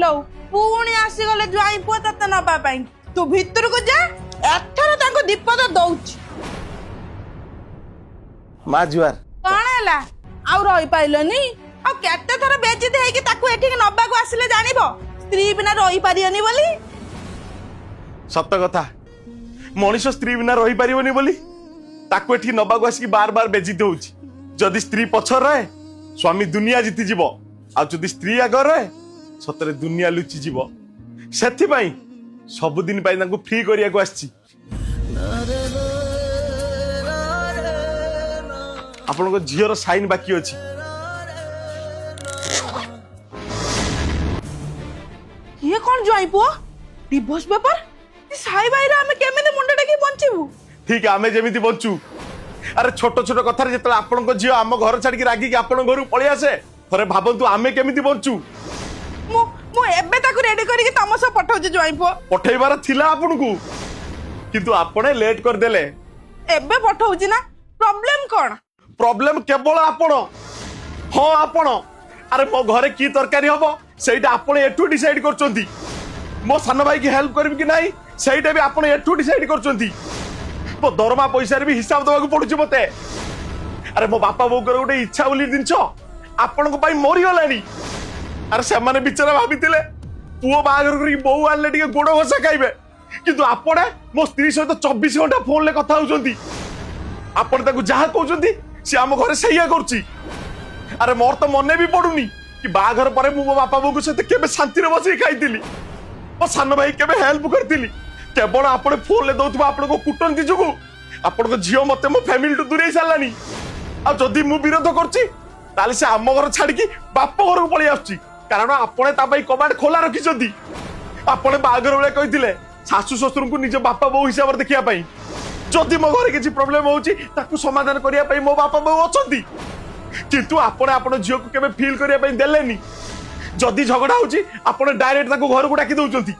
लो पुणी आसीगले ज्वाई पुआ तते नबा पाई तू भीतर को जा एथर ताको दीपद दउछ माँ जुआर कौन हैला आउ रही पाइलनी आ केते थर बेजित हेकी ताको एठी नबा को आसिले जानिबो स्त्री बिना रही पारियनी बोली सत कथा मनीष स्त्री बिना रही पारिबनी बोली ताको एठी नबा को आसिकी बार बार बेजित होउची जदि स्त्री पछर रहे स्वामी दुनिया जीति जीवो आ जदि स्त्री आगर रहे सतरे दुनिया लुचि जीवो सेथि पई सब दिन पई ताको फ्री करिया को आछि आपन को झियर साइन बाकी अछि ये कौन ज्वाई पुआ डिवोर्स पेपर साई भाई रा हमें केमे मुंडा टाकी बंचिबू ठीक आमे जेमिति बंचू अरे छोट छोट कथा जिते आपण झील आम घर छाड़ी रागिक आपण घर पलि आसे थे भावतु आमे केमिति बंचू मु एबे ताको रेडी करके तम सब पठाउछि ज्वाई पुआ पठेबार थिला आपण को किंतु आपणे लेट कर देले एबे पठाउछि ना प्रॉब्लम कोन प्रॉब्लम केवल आपण हां आपण अरे मो घरे की तरकारी हबो सेटा आपण एठू डिसाइड करचोंती मो सान भाई की हेल्प करबी कि नाही सेटा भी आपण एठू डिसाइड करचोंती मो दरमा पैसा रे भी हिसाब दबाक पड़ुछि मते अरे मो बापा बो कर गोटे इच्छा बोली दिनछ आपण को पाई मरी गलानी अरे से माने बिचारा भाबितिले पुओ बागर करी बो आनले टिके गोड़ घसा खाइबे किंतु आपण मो स्त्री सहित 24 घंटा फोन ले कथा होचोंती आपण ताको जहा कहउचोंती से आम घरे सहीया करछि अरे मोर तो मने भी पड़ुनी कि बागर परे मो बापा बो को सहित केबे शांति रे बसी खाइतिली ओ सान भाई केबे हेल्प करतिली केवल आपण फोन ले दउथबा आपण को कुटंती जुगु आपण को झियो मते मो फैमिली टू दूरे सालानी आ जदी मु विरोध करछि ताले से आम घर छाड़ी की बाप घर को पळि आछी कारण आपण ता भाई कबाड़ खोला रखिछोदी आपण बागर बेले कहिथिले सासु ससुर को निज बापा बो हिसाब रे देखिया पई जदी मो घरे किछि प्रॉब्लम होउछि ताकू समाधान करिया पई मो बापा बो अछंती किंतु आपण झियो को केबे फील करिया पई देलेनी जदी झगड़ा होउछि आपण डायरेक्ट ताकू घर को डाकी दउचंती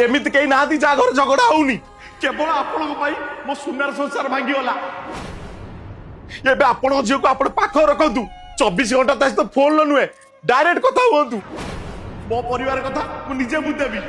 एमिति कहीं ना जा घर झगड़ा होनी केवल आपण मो सुनार संसार भांगी गला एबे आपण झियो को आपण पाख रखंतु 24 घंटा ता तो फोन नुहे डायरेक्ट कथा हुअतु मो परिवार कथा मु निजे बुझेबी